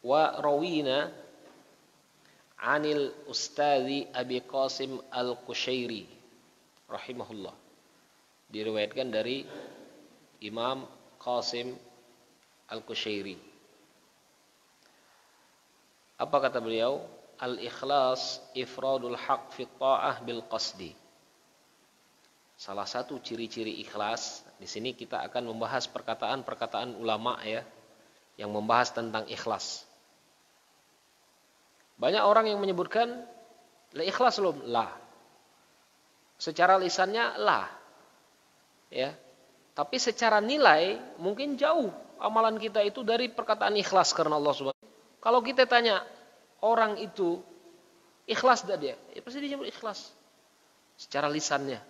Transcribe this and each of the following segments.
Wa rawina anil ustadzi Abi Qasim Al-Qushairi rahimahullah. Diriwayatkan dari Imam Qasim Al-Qushairi. Apa kata beliau? Al-ikhlas ifradul haq fi ta'ah bil qasdi. Salah satu ciri-ciri ikhlas, di sini kita akan membahas perkataan-perkataan ulama ya yang membahas tentang ikhlas. Banyak orang yang menyebutkan la ikhlas belum? La. Secara lisannya la. Ya. Tapi secara nilai mungkin jauh amalan kita itu dari perkataan ikhlas karena Allah Subhanahu. Kalau kita tanya orang itu ikhlas enggak dia? Ya pasti dia jawab ikhlas. Secara lisannya.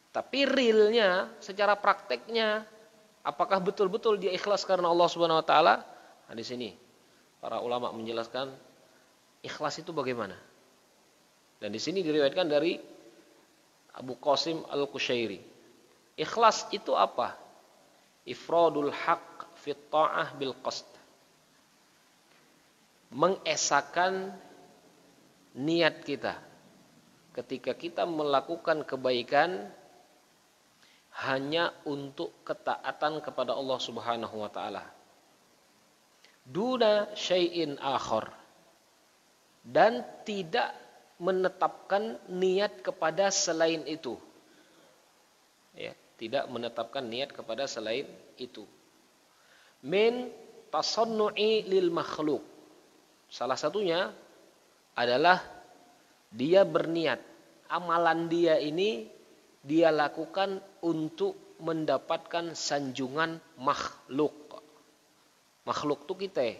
Tapi realnya, secara prakteknya, apakah betul-betul dia ikhlas karena Allah Subhanahu wa taala? Nah, di sini para ulama menjelaskan ikhlas itu bagaimana. Dan di sini diriwayatkan dari Abu Qasim Al-Qushairi. Ikhlas itu apa? Ifradul haq fi ta'ah bil qasd. Mengesakan niat kita ketika kita melakukan kebaikan hanya untuk ketaatan kepada Allah Subhanahu wa taala. Duna syai'in akhar. Dan tidak menetapkan niat kepada selain itu. Ya, tidak menetapkan niat kepada selain itu. Min tasannu'i lil makhluk. Salah satunya adalah dia berniat amalan dia ini dia lakukan untuk mendapatkan sanjungan makhluk. Makhluk itu kita.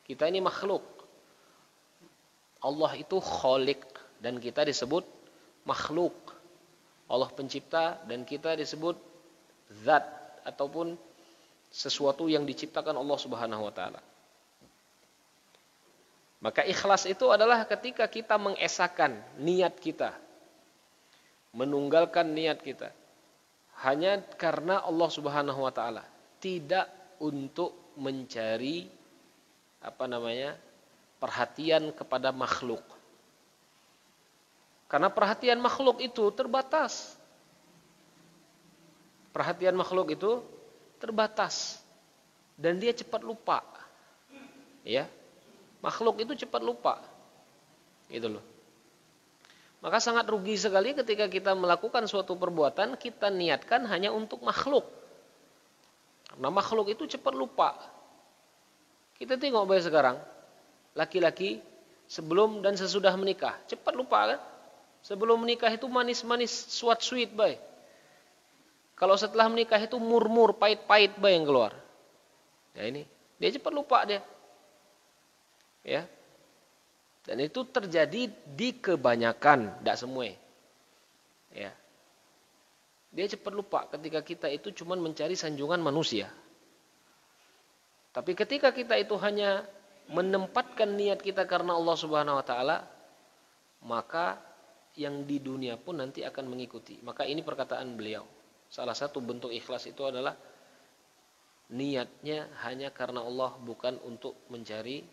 Kita ini makhluk. Allah itu khaliq dan kita disebut makhluk. Allah pencipta dan kita disebut zat ataupun sesuatu yang diciptakan Allah Subhanahu wa taala. Maka ikhlas itu adalah ketika kita mengesahkan niat kita. Menunggalkan niat kita hanya karena Allah Subhanahu wa taala, tidak untuk mencari perhatian kepada makhluk. Karena perhatian makhluk itu terbatas. Perhatian makhluk itu terbatas dan dia cepat lupa. Ya. Makhluk itu cepat lupa. Gitu loh. Maka sangat rugi sekali ketika kita melakukan suatu perbuatan, kita niatkan hanya untuk makhluk. Karena makhluk itu cepat lupa. Kita tengok baik sekarang, laki-laki sebelum dan sesudah menikah, cepat lupa kan? Sebelum menikah itu manis-manis, sweet baik. Kalau setelah menikah itu murmur, pahit-pahit baik yang keluar. Ya ini, dia cepat lupa dia. Ya. Dan itu terjadi di kebanyakan, tidak semua. Ya. Dia cepat lupa ketika kita itu cuma mencari sanjungan manusia. Tapi ketika kita itu hanya menempatkan niat kita karena Allah Subhanahu wa taala, maka yang di dunia pun nanti akan mengikuti. Maka ini perkataan beliau. Salah satu bentuk ikhlas itu adalah niatnya hanya karena Allah, bukan untuk mencari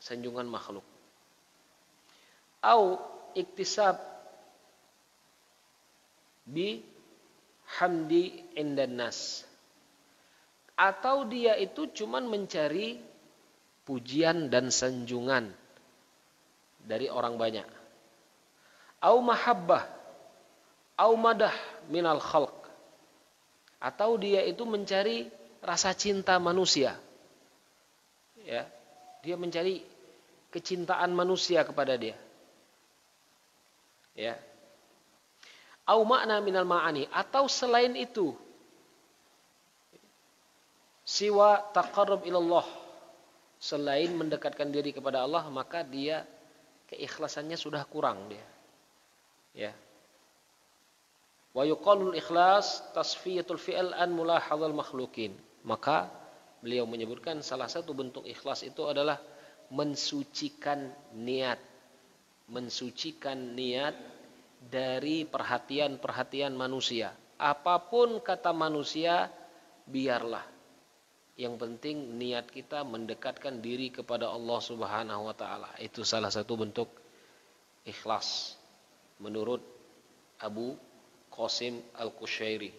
sanjungan makhluk. Au iktisab bi hamdi indan nas. Atau dia itu cuman mencari pujian dan sanjungan dari orang banyak. Au mahabbah au madah minal khalq. Atau dia itu mencari rasa cinta manusia. Ya, dia mencari kecintaan manusia kepada dia. Ya. Au makna minal ma'ani, atau selain itu. Siwa taqarrub ilallah, selain mendekatkan diri kepada Allah, maka dia keikhlasannya sudah kurang dia. Ya. Wa yuqalul ikhlas tasfiyatul fi'l an mulahadzal makhlukin. Maka beliau menyebutkan salah satu bentuk ikhlas itu adalah mensucikan niat. Mensucikan niat dari perhatian-perhatian manusia. Apapun kata manusia, biarlah. Yang penting niat kita mendekatkan diri kepada Allah Subhanahu wa taala. Itu salah satu bentuk ikhlas menurut Abu Qasim Al-Qushairi.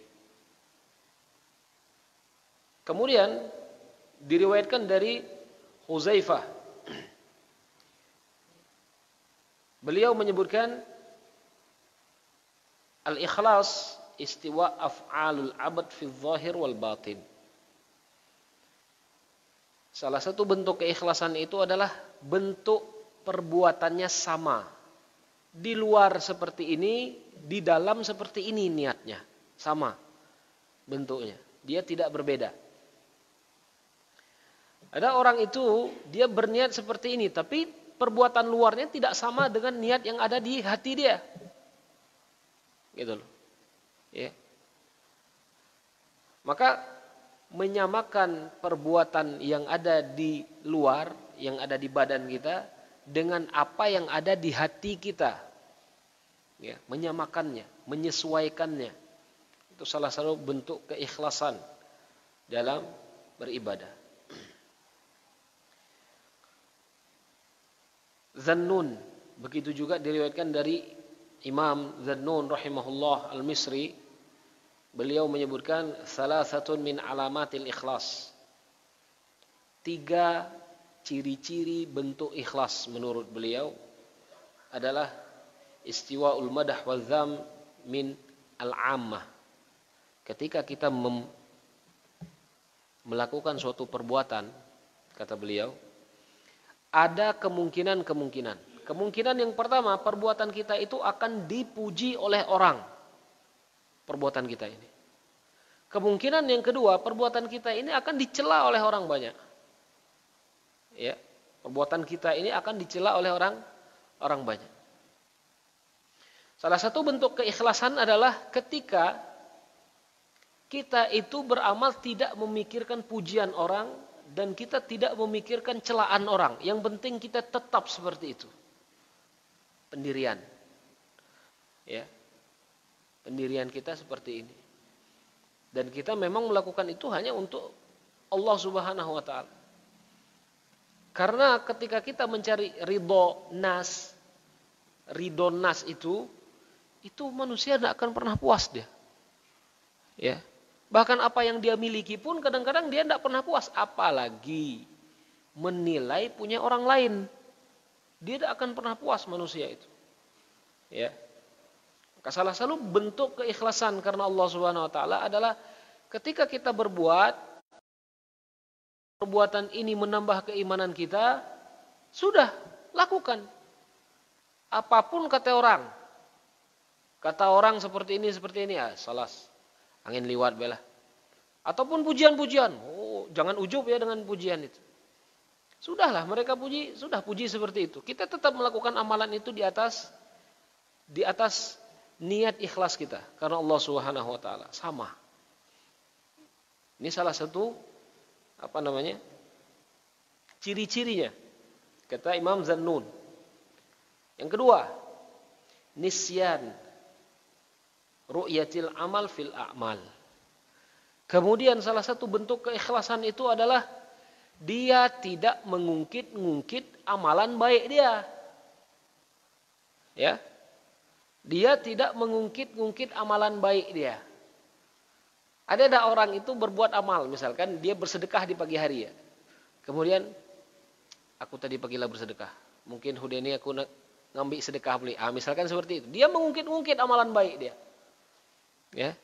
Kemudian diriwayatkan dari Huzaifah. Beliau menyebutkan al-ikhlas istiwa af'alul abad fi dhahir wal batin. Salah satu bentuk keikhlasan itu adalah bentuk perbuatannya sama. Di luar seperti ini, di dalam seperti ini niatnya. Sama bentuknya. Dia tidak berbeda. Ada orang itu, dia berniat seperti ini, tapi perbuatan luarnya tidak sama dengan niat yang ada di hati dia. Gitu loh. Ya. Maka menyamakan perbuatan yang ada di luar, yang ada di badan kita dengan apa yang ada di hati kita. Ya, menyamakannya, menyesuaikannya. Itu salah satu bentuk keikhlasan dalam beribadah. Zannun, begitu juga diriwayatkan dari Imam Zannun rahimahullah al-Misri. Beliau menyebutkan salasatun min alamatil ikhlas. 3 ciri-ciri bentuk ikhlas menurut beliau adalah istiwa'ul madah wal dzam min al-ammah. Ketika kita melakukan suatu perbuatan, kata beliau, ada kemungkinan. Kemungkinan yang pertama, perbuatan kita itu akan dipuji oleh orang. Perbuatan kita ini. Kemungkinan yang kedua, perbuatan kita ini akan dicela oleh orang banyak. Ya, perbuatan kita ini akan dicela oleh orang banyak. Salah satu bentuk keikhlasan adalah ketika kita itu beramal tidak memikirkan pujian orang dan kita tidak memikirkan celaan orang. Yang penting kita tetap seperti itu. Pendirian. Ya. Pendirian kita seperti ini. Dan kita memang melakukan itu hanya untuk Allah Subhanahu wa taala. Karena ketika kita mencari ridho nas itu manusia tidak akan pernah puas dia. Ya. Bahkan apa yang dia miliki pun kadang-kadang dia tidak pernah puas, apalagi menilai punya orang lain. Dia tidak akan pernah puas manusia itu. Ya. Salah satu bentuk keikhlasan karena Allah Subhanahu wa taala adalah ketika kita perbuatan ini menambah keimanan kita, sudah lakukan. Apapun kata orang. Kata orang seperti ini, salas. Angin liwat bela. Ataupun pujian-pujian. Oh, jangan ujub ya dengan pujian itu. Sudahlah mereka puji seperti itu. Kita tetap melakukan amalan itu di atas niat ikhlas kita karena Allah Subhanahu wa taala. Sama. Ini salah satu ciri-cirinya kata Imam Zannun. Yang kedua, nisyan ru'yatil amal fil a'mal. Kemudian salah satu bentuk keikhlasan itu adalah dia tidak mengungkit-ungkit amalan baik dia. Ya. Dia tidak mengungkit-ungkit amalan baik dia. Ada orang itu berbuat amal, misalkan dia bersedekah di pagi hari ya. Kemudian aku tadi pagilah bersedekah. Mungkin Hudeni aku ngambil sedekah beli. Misalkan seperti itu. Dia mengungkit-ungkit amalan baik dia. Ya.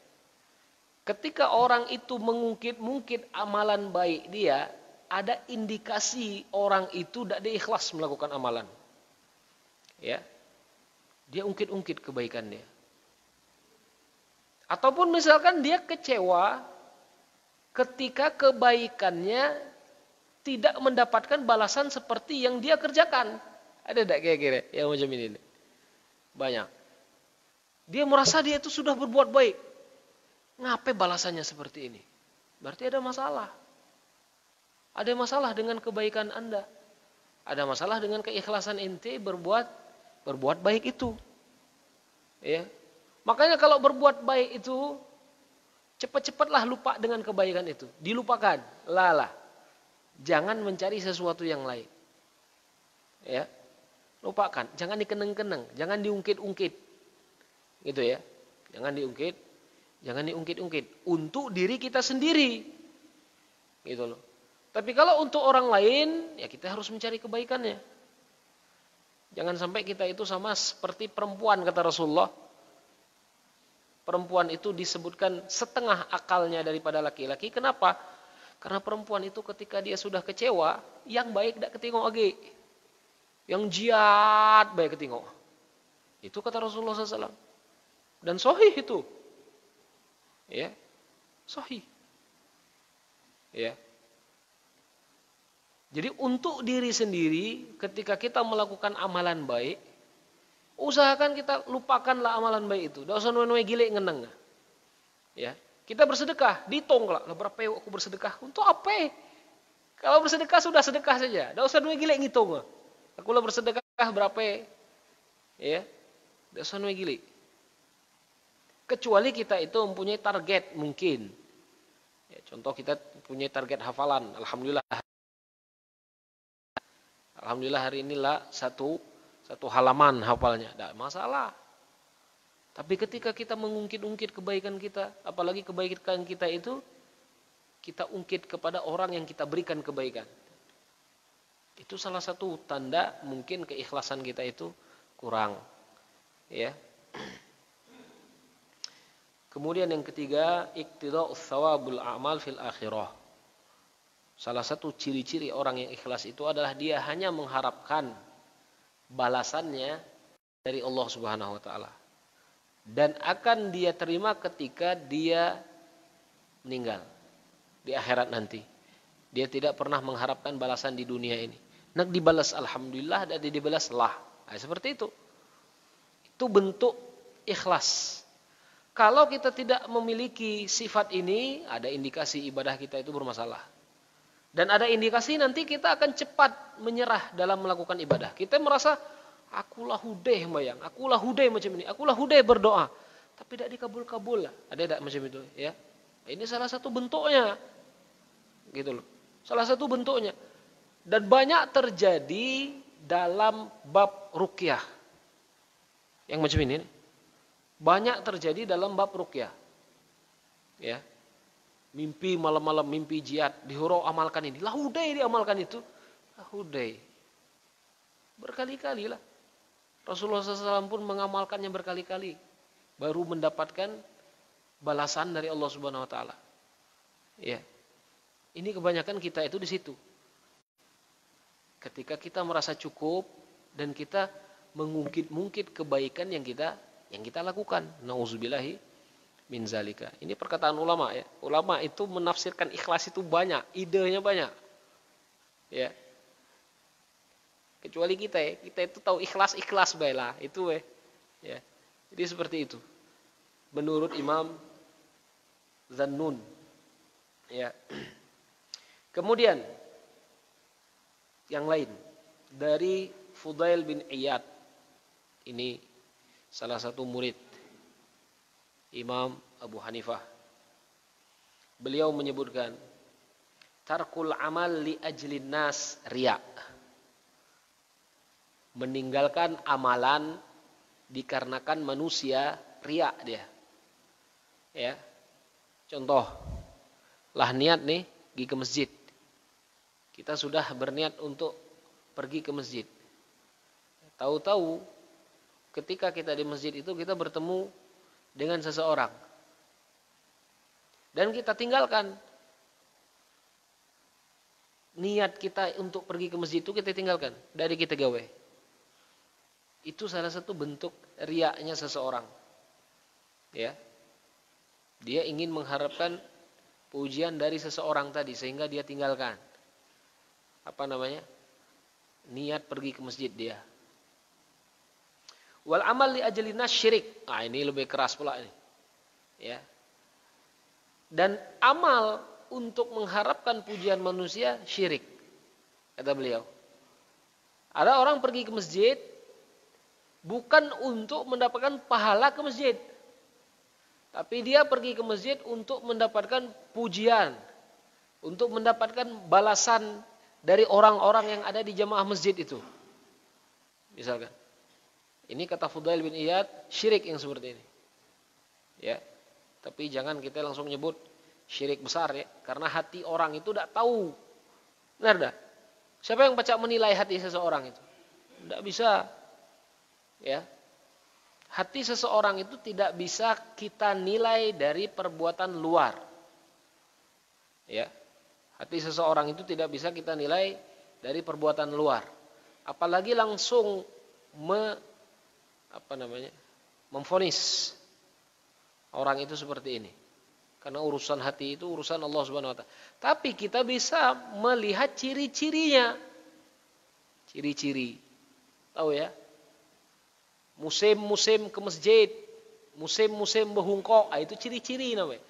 Ketika orang itu mengungkit-ungkit amalan baik dia, ada indikasi orang itu tidak ikhlas melakukan amalan. Ya. Dia ungkit-ungkit kebaikan dia. Ataupun misalkan dia kecewa ketika kebaikannya tidak mendapatkan balasan seperti yang dia kerjakan. Ada tidak kira-kira yang macam ini? Banyak. Dia merasa dia itu sudah berbuat baik. Ngapain balasannya seperti ini? Berarti ada masalah. Ada masalah dengan kebaikan Anda. Ada masalah dengan keikhlasan ente berbuat baik itu. Ya. Makanya kalau berbuat baik itu Cepat-cepatlah lupa dengan kebaikan itu. Dilupakan. Lalah. Jangan mencari sesuatu yang lain. Ya. Lupakan. Jangan dikenang-kenang. Jangan diungkit-ungkit. Gitu ya. Jangan diungkit. Jangan diungkit-ungkit. Untuk diri kita sendiri. Gitu loh. Tapi kalau untuk orang lain, ya kita harus mencari kebaikannya. Jangan sampai kita itu sama seperti perempuan, kata Rasulullah. Perempuan itu disebutkan setengah akalnya daripada laki-laki. Kenapa? Karena perempuan itu ketika dia sudah kecewa, yang baik tidak ketengok lagi. Yang jahat baik ketengok. Itu kata Rasulullah SAW. Dan sahih itu. Ya, sahih. Ya. Jadi untuk diri sendiri, ketika kita melakukan amalan baik, usahakan kita lupakanlah amalan baik itu. Tidak usah nuwe-nuwe gile ngeneng. Ya, kita bersedekah, dihitung lah berapa aku bersedekah. Untuk apa? Kalau bersedekah sudah sedekah saja. Tidak usah nuwe gile ngitung. Aku lah bersedekah berapa? Ya, tidak usah nuwe gile. Kecuali kita itu mempunyai target mungkin. Ya, contoh kita punya target hafalan. Alhamdulillah hari inilah satu halaman hafalnya. Tidak masalah. Tapi ketika kita mengungkit-ungkit kebaikan kita, apalagi kebaikan kita itu, kita ungkit kepada orang yang kita berikan kebaikan. Itu salah satu tanda mungkin keikhlasan kita itu kurang. Ya. Kemudian yang ketiga, iqtida'us thawabul a'mal fil akhirah. Salah satu ciri-ciri orang yang ikhlas itu adalah dia hanya mengharapkan balasannya dari Allah Subhanahu wa taala. Dan akan dia terima ketika dia meninggal di akhirat nanti. Dia tidak pernah mengharapkan balasan di dunia ini. Nak dibalas alhamdulillah dan dibalas lah. Nah, seperti itu. Itu bentuk ikhlas. Kalau kita tidak memiliki sifat ini, ada indikasi ibadah kita itu bermasalah. Dan ada indikasi nanti kita akan cepat menyerah dalam melakukan ibadah. Kita merasa, akulah hudeh bayang, akulah hudeh macam ini, akulah hudeh berdoa. Tapi tidak dikabul-kabul lah. Ada tidak macam itu? Ya, ini salah satu bentuknya. Gitu loh. Salah satu bentuknya. Dan banyak terjadi dalam bab ruqyah. Yang macam ini. Banyak terjadi dalam bab ruqyah. Ya. Mimpi malam-malam, mimpi jihad, dihurau amalkan ini. Lahudai diamalkan itu. Lahudai. Berkali-kali lah. Rasulullah SAW pun mengamalkannya berkali-kali. Baru mendapatkan balasan dari Allah Subhanahu Wa Taala. Ya. Ini kebanyakan kita itu di situ. Ketika kita merasa cukup dan kita mengungkit-ungkit kebaikan yang kita lakukan. Nauzubillahi min zalika. Ini perkataan ulama ya. Ulama itu menafsirkan ikhlas itu banyak, idenya banyak. Ya. Kecuali kita ya, kita itu tahu ikhlas baiklah, itu ya. Jadi seperti itu. Menurut Imam Zannun. Ya. Kemudian yang lain dari Fudail bin Iyad. Ini salah satu murid Imam Abu Hanifah. Beliau menyebutkan tarkul amal li ajlin nas riya. Meninggalkan amalan dikarenakan manusia riya dia. Ya. Contoh, lah niat nih pergi ke masjid. Kita sudah berniat untuk pergi ke masjid. Tahu-tahu ketika kita di masjid itu kita bertemu dengan seseorang. Dan kita tinggalkan. Niat kita untuk pergi ke masjid itu kita tinggalkan. Dari kita gawe. Itu salah satu bentuk riaknya seseorang. Ya. Dia ingin mengharapkan pujian dari seseorang tadi. Sehingga dia tinggalkan. Apa namanya? Niat pergi ke masjid dia. Wal amal li ajlina syirik. Ah, ini lebih keras pula ini. Ya. Dan amal untuk mengharapkan pujian manusia syirik. Kata beliau. Ada orang pergi ke masjid bukan untuk mendapatkan pahala ke masjid. Tapi dia pergi ke masjid untuk mendapatkan pujian, untuk mendapatkan balasan dari orang-orang yang ada di jamaah masjid itu. Misalkan. Ini kata Fudail bin Iyad, syirik yang seperti ini. Ya. Tapi jangan kita langsung nyebut syirik besar ya, karena hati orang itu tidak tahu. Benar dah? Siapa yang pacak menilai hati seseorang itu? Tidak bisa. Ya. Hati seseorang itu tidak bisa kita nilai dari perbuatan luar. Ya. Hati seseorang itu tidak bisa kita nilai dari perbuatan luar. Apalagi langsung memvonis orang itu seperti ini. Karena urusan hati itu urusan Allah Subhanahu wa taala. Tapi kita bisa melihat ciri-cirinya. Ciri-ciri. Tahu ya? Musim-musim ke masjid, musim-musim berhungkok, itu ciri-ciri namanya.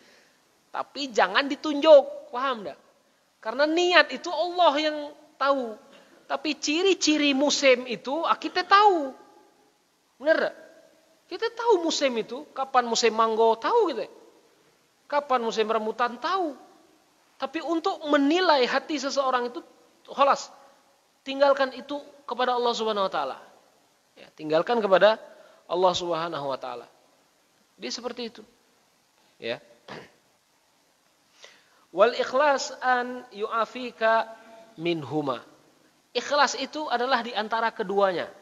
Tapi jangan ditunjuk, paham enggak? Karena niat itu Allah yang tahu. Tapi ciri-ciri musim itu kita tahu. Benar enggak? Kita tahu musim itu, kapan musim mango, tahu gitu. Kapan musim rambutan, tahu. Tapi untuk menilai hati seseorang itu, khalas, tinggalkan itu kepada Allah Subhanahu wa taala. Ya, tinggalkan kepada Allah Subhanahu wa taala. Dia seperti itu. Ya. Wal ikhlas an yu'afika minhuma. Ikhlas itu adalah di antara keduanya.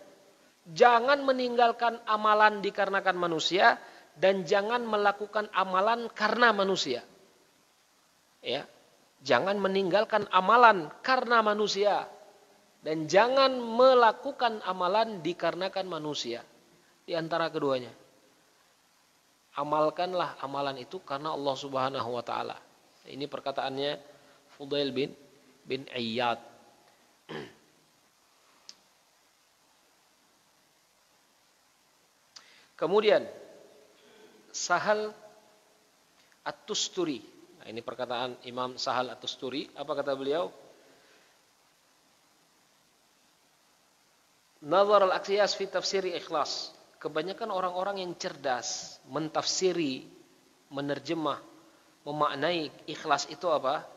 Jangan meninggalkan amalan dikarenakan manusia dan jangan melakukan amalan karena manusia. Ya. Jangan meninggalkan amalan karena manusia. Dan jangan melakukan amalan dikarenakan manusia. Di antara keduanya. Amalkanlah amalan itu karena Allah Subhanahu wa taala. Ini perkataannya Fudail bin Iyad. Kemudian Sahal At-Tusturi. Nah, ini perkataan Imam Sahal At-Tusturi. Apa kata beliau? Nazar al-Aqsiyas fi tafsiri ikhlas. Kebanyakan orang-orang yang cerdas mentafsiri, menerjemah, memaknai ikhlas itu apa?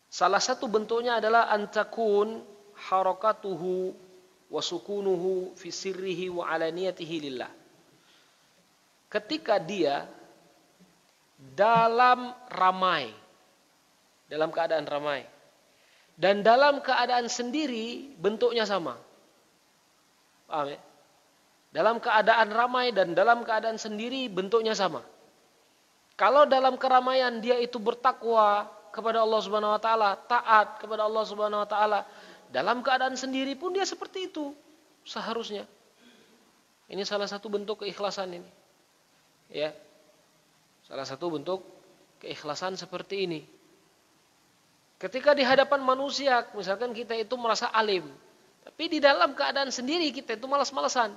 Salah satu bentuknya adalah antakun harakatuhu wa sukunuhu fi sirrihi wa alaniyatihi lillah. Ketika dia dalam ramai, dalam keadaan ramai, dan dalam keadaan sendiri bentuknya sama. Paham ya? Dalam keadaan ramai dan dalam keadaan sendiri bentuknya sama. Kalau dalam keramaian dia itu bertakwa kepada Allah Subhanahu wa taala, taat kepada Allah Subhanahu wa taala, dalam keadaan sendiri pun dia seperti itu seharusnya. Ini salah satu bentuk keikhlasan ini. Ya. Salah satu bentuk keikhlasan seperti ini. Ketika di hadapan manusia, misalkan kita itu merasa alim, tapi di dalam keadaan sendiri kita itu malas-malasan.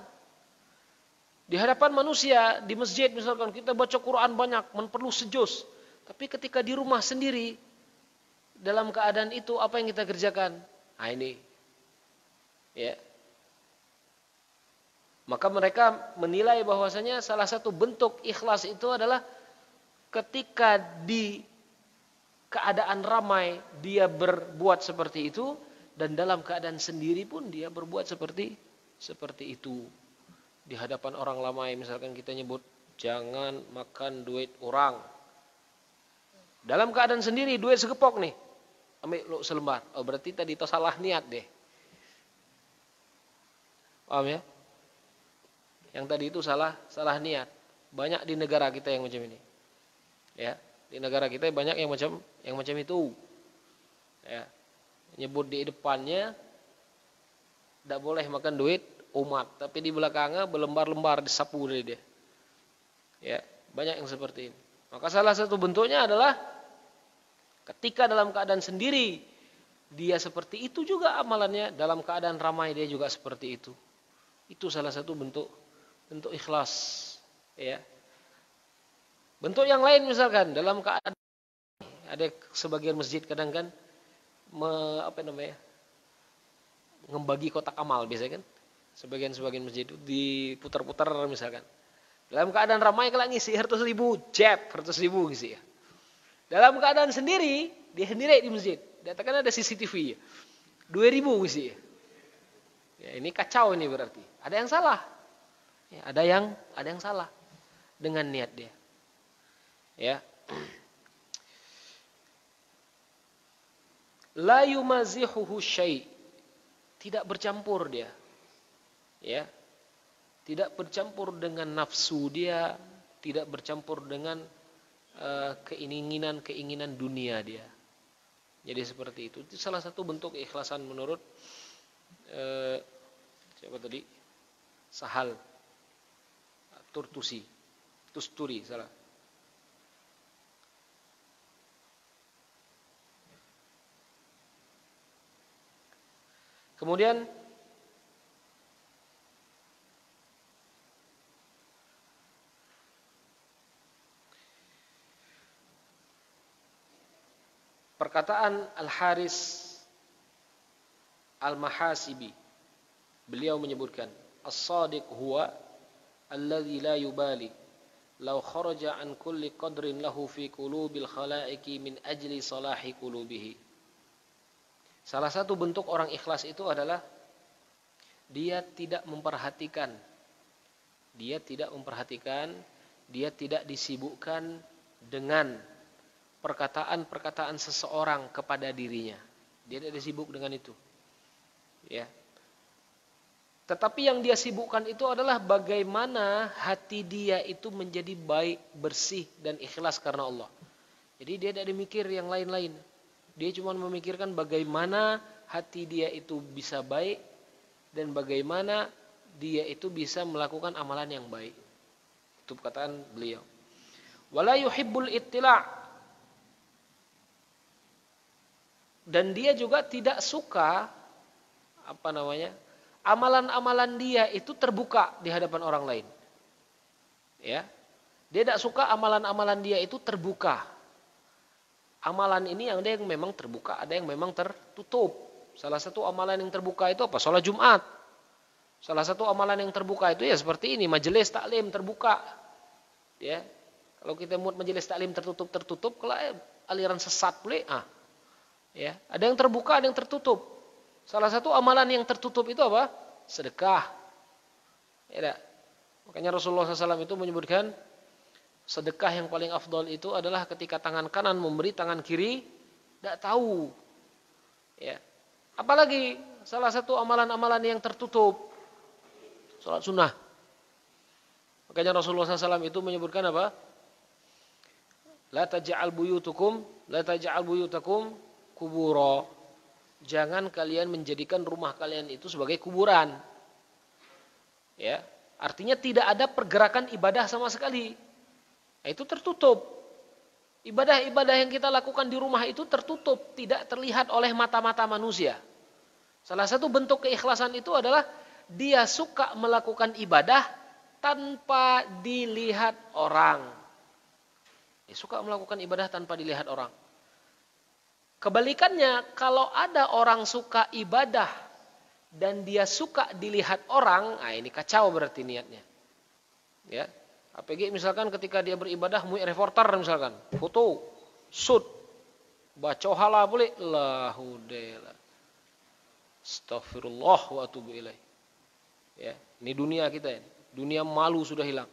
Di hadapan manusia, di masjid misalkan kita baca Quran banyak, perlu sejus. Tapi ketika di rumah sendiri, dalam keadaan itu apa yang kita kerjakan? Nah ini. Ya. Maka mereka menilai bahwasanya salah satu bentuk ikhlas itu adalah ketika di keadaan ramai dia berbuat seperti itu dan dalam keadaan sendiri pun dia berbuat seperti itu. Di hadapan orang ramai misalkan kita nyebut jangan makan duit orang. Dalam keadaan sendiri duit segepok nih. Ambil lu selembar. Oh berarti tadi itu salah niat deh. Paham ya? Yang tadi itu salah niat. Banyak di negara kita yang macam ini. Ya. Di negara kita banyak yang macam itu. Ya. Nyebut di depannya tidak boleh makan duit umat, tapi di belakangnya berlembar-lembar disapu dari dia. Ya, banyak yang seperti ini. Maka salah satu bentuknya adalah ketika dalam keadaan sendiri dia seperti itu juga amalannya, dalam keadaan ramai dia juga seperti itu. Itu salah satu bentuk ikhlas, ya. Bentuk yang lain misalkan dalam keadaan ada sebagian masjid kadang kan membagi kotak amal biasanya kan. Sebagian masjid itu diputar-putar misalkan. Dalam keadaan ramai kalau ngisi 100.000, jeb 100.000 ngisi ya. Dalam keadaan sendiri, dia sendiri di masjid. Dikatakan ada CCTV ya. 2.000 ngisi ya. Ya, ini kacau ini berarti. Ada yang salah. Ya, ada yang salah dengan niat dia. Ya. La yumazihuhu syai'. Tidak bercampur dia. Ya. Tidak bercampur dengan nafsu dia, tidak bercampur dengan keinginan dunia dia. Jadi seperti itu. Itu salah satu bentuk keikhlasan menurut siapa tadi? Sahal Tusturi, salah. Kemudian perkataan Al-Haris Al-Mahasibi, beliau menyebutkan, as-sadiq huwa alladhi la yubali law kharaja an kulli qadrin lahu fi qulubil khalaiqi min ajli salahi qulubihi. Salah satu bentuk orang ikhlas itu adalah dia tidak memperhatikan, dia tidak disibukkan dengan perkataan-perkataan seseorang kepada dirinya. Dia tidak sibuk dengan itu. Ya. Tetapi yang dia sibukkan itu adalah bagaimana hati dia itu menjadi baik, bersih dan ikhlas karena Allah. Jadi dia tidak mikir yang lain-lain. Dia cuma memikirkan bagaimana hati dia itu bisa baik dan bagaimana dia itu bisa melakukan amalan yang baik. Itu perkataan beliau. Wala yuhibbul ittila'. Dan dia juga tidak suka amalan-amalan dia itu terbuka di hadapan orang lain. Ya. Dia tidak suka amalan-amalan dia itu terbuka. Amalan ini ada yang memang terbuka, ada yang memang tertutup. Salah satu amalan yang terbuka itu apa? Salat Jumat. Salah satu amalan yang terbuka itu ya seperti ini, majelis taklim terbuka. Ya. Kalau kita buat majelis taklim tertutup, kalau aliran sesat boleh, ya, ada yang terbuka, ada yang tertutup. Salah satu amalan yang tertutup itu apa? Sedekah. Ya, makanya Rasulullah SAW itu menyebutkan sedekah yang paling afdol itu adalah ketika tangan kanan memberi, tangan kiri tidak tahu. Ya. Apalagi salah satu amalan-amalan yang tertutup, salat sunnah. Makanya Rasulullah SAW itu menyebutkan apa? La taj'al buyutakum kuburo. Jangan kalian menjadikan rumah kalian itu sebagai kuburan. Ya, artinya tidak ada pergerakan ibadah sama sekali. Nah, itu tertutup. Ibadah-ibadah yang kita lakukan di rumah itu tertutup, tidak terlihat oleh mata-mata manusia. Salah satu bentuk keikhlasan itu adalah dia suka melakukan ibadah tanpa dilihat orang. Dia suka melakukan ibadah tanpa dilihat orang. Kebalikannya, kalau ada orang suka ibadah dan dia suka dilihat orang, ini kacau berarti niatnya. Ya, APG misalkan ketika dia beribadah, reporter misalkan, foto, shoot, baca hala boleh, lahudela, astagfirullah wa atubu ilaih. Ya, ini dunia kita ini, dunia malu sudah hilang.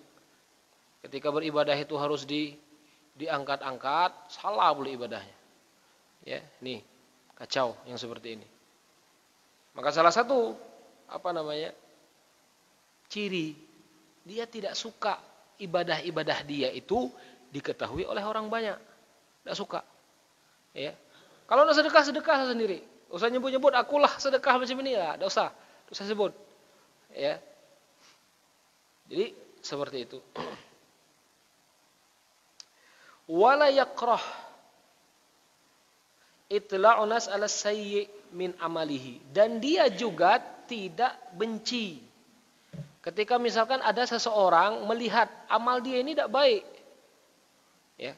Ketika beribadah itu harus diangkat-angkat, salah boleh ibadahnya. Ya, nih kacau yang seperti ini. Maka salah satu ciri dia tidak suka ibadah-ibadah dia itu diketahui oleh orang banyak. Tidak suka. Ya. Kalau nak sedekah sendiri. Usah nyebut-nyebut akulah sedekah macam ini lah, tidak usah sebut. Ya. Jadi seperti itu. Wala yakrah itla'u nas 'ala sayyi' min amalihi, dan dia juga tidak benci ketika misalkan ada seseorang melihat amal dia ini tidak baik. Ya.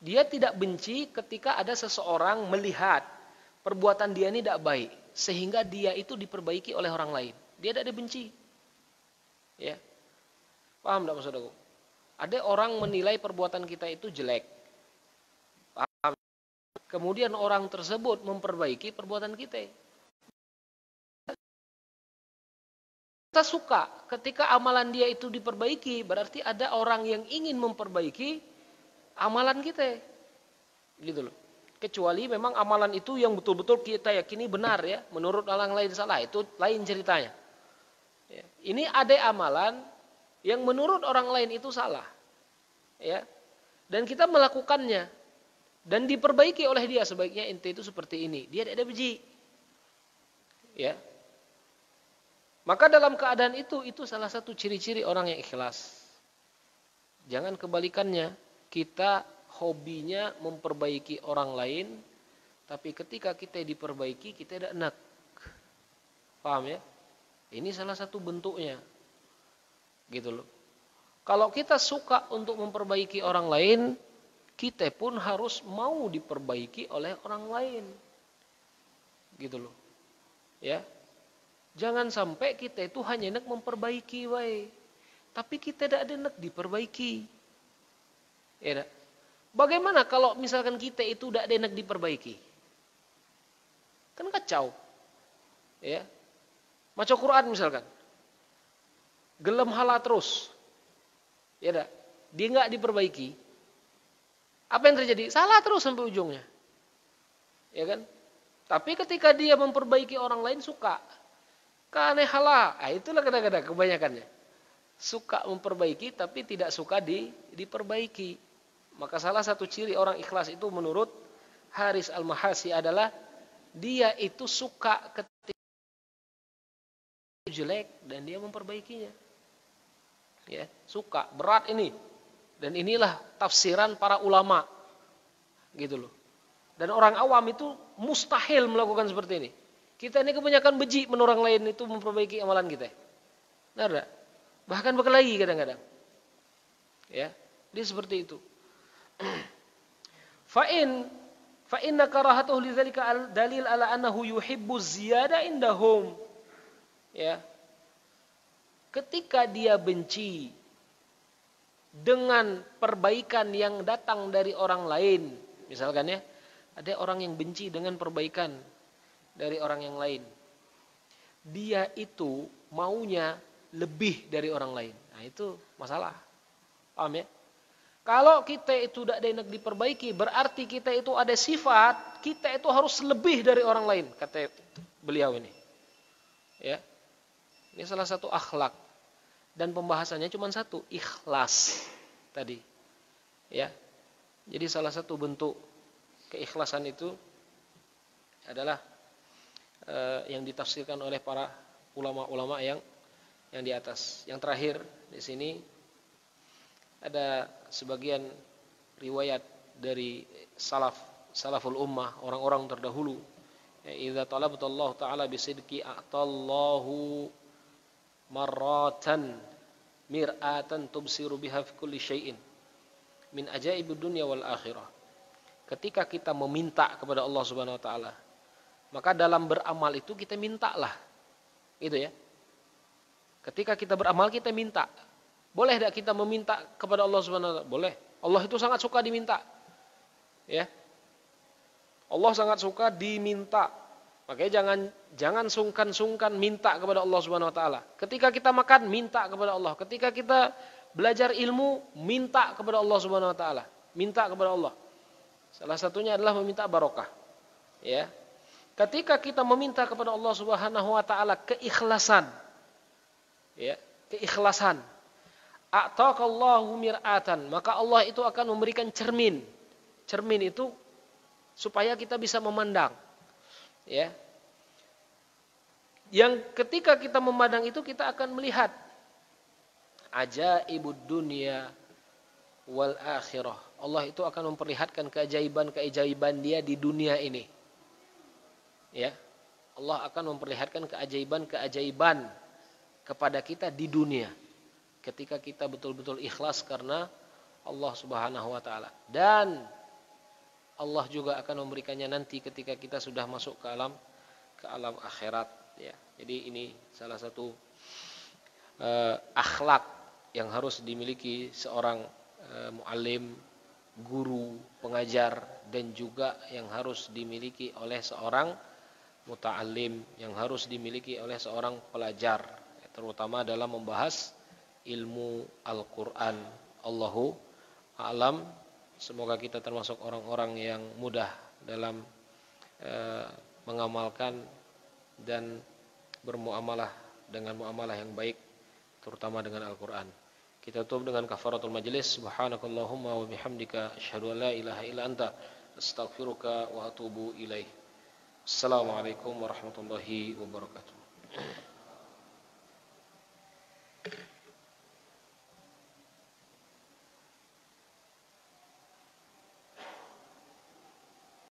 Dia tidak benci ketika ada seseorang melihat perbuatan dia ini tidak baik sehingga dia itu diperbaiki oleh orang lain. Dia tidak dibenci. Ya. Paham enggak maksud aku? Ada orang menilai perbuatan kita itu jelek. Paham? Kemudian orang tersebut memperbaiki perbuatan kita. Kita suka ketika amalan dia itu diperbaiki, berarti ada orang yang ingin memperbaiki amalan kita. Gitu loh. Kecuali memang amalan itu yang betul-betul kita yakini benar ya, menurut orang lain salah, itu lain ceritanya. Ya. Ini ada amalan yang menurut orang lain itu salah. Ya. Dan kita melakukannya dan diperbaiki oleh dia, sebaiknya ente itu seperti ini. Dia tidak ada beji. Ya. Maka dalam keadaan itu salah satu ciri-ciri orang yang ikhlas. Jangan kebalikannya, kita hobinya memperbaiki orang lain, tapi ketika kita diperbaiki kita tidak enak. Paham ya? Ini salah satu bentuknya. Gitu loh. Kalau kita suka untuk memperbaiki orang lain, kita pun harus mau diperbaiki oleh orang lain. Gitu loh. Ya. Jangan sampai kita itu hanya nak memperbaiki wae, tapi kita tidak ada nak diperbaiki. Ya tak? Bagaimana kalau misalkan kita itu tidak ada nak diperbaiki? Kan kacau. Ya. Maca Quran misalkan. Gelem hala terus. Ya tak? Dia enggak diperbaiki. Apa yang terjadi? Salah terus sampai ujungnya. Ya kan? Tapi ketika dia memperbaiki orang lain suka. Kanehala, itulah kadang-kadang kebanyakannya. Suka memperbaiki tapi tidak suka diperbaiki. Maka salah satu ciri orang ikhlas itu menurut Haris Al-Mahasi adalah dia itu suka ketika jelek dan dia memperbaikinya. Ya, suka, berat ini. Dan inilah tafsiran para ulama. Gitu loh. Dan orang awam itu mustahil melakukan seperti ini. Kita ini kebanyakan beji menurut orang lain itu memperbaiki amalan kita. Benar enggak? Bahkan berkelahi kadang-kadang. Ya, dia seperti itu. Fa inna karahatuhu lidzalika dalil ala annahu yuhibbu ziyada indahum. Ya. Ketika dia benci dengan perbaikan yang datang dari orang lain, misalkan ya, ada orang yang benci dengan perbaikan dari orang yang lain. Dia itu maunya lebih dari orang lain. Nah itu masalah. Paham ya? Kalau kita itu tidak ada yang diperbaiki, berarti kita itu ada sifat, kita itu harus lebih dari orang lain, kata beliau ini. Ya. Ini salah satu akhlak. Dan pembahasannya cuma satu, ikhlas tadi. Ya. Jadi salah satu bentuk keikhlasan itu adalah yang ditafsirkan oleh para ulama-ulama yang di atas. Yang terakhir di sini ada sebagian riwayat dari salaful ummah, orang-orang terdahulu. Idza talabtallahu ta'ala bisidqi a'tallahu marratan mir'atan tubsiru biha fi kulli syai'in min ajaibid dunya wal akhirah. Ketika kita meminta kepada Allah Subhanahu wa taala, maka dalam beramal itu kita mintalah. Gitu ya. Ketika kita beramal kita minta. Boleh tidak kita meminta kepada Allah Subhanahu wa taala? Boleh. Allah itu sangat suka diminta. Ya. Allah sangat suka diminta. Makanya jangan sungkan-sungkan minta kepada Allah Subhanahu wa taala. Ketika kita makan, minta kepada Allah. Ketika kita belajar ilmu, minta kepada Allah Subhanahu wa taala. Minta kepada Allah. Salah satunya adalah meminta barokah. Ya. Ketika kita meminta kepada Allah Subhanahu wa taala keikhlasan. Ya, keikhlasan. A'taqallahu mir'atan, maka Allah itu akan memberikan cermin. Cermin itu supaya kita bisa memandang. Ya. Yang ketika kita memandang itu kita akan melihat ajaibud dunya wal akhirah. Allah itu akan memperlihatkan keajaiban-keajaiban Dia di dunia ini. Ya. Allah akan memperlihatkan keajaiban-keajaiban kepada kita di dunia. Ketika kita betul-betul ikhlas karena Allah Subhanahu wa taala. Dan Allah juga akan memberikannya nanti ketika kita sudah masuk ke alam akhirat, ya. Jadi ini salah satu akhlak yang harus dimiliki seorang muallim, guru, pengajar, dan juga yang harus dimiliki oleh seorang muta'allim, yang harus dimiliki oleh seorang pelajar, terutama dalam membahas ilmu Al-Quran. Allahu a'lam. Semoga kita termasuk orang-orang yang mudah dalam mengamalkan dan bermuamalah dengan muamalah yang baik, terutama dengan Al-Quran. Kita tutup dengan kafaratul majlis. Subhanakallahumma wa bihamdika asyhadu an la ilaha illa anta astaghfiruka wa atubu ilaih. Assalamualaikum warahmatullahi wabarakatuh.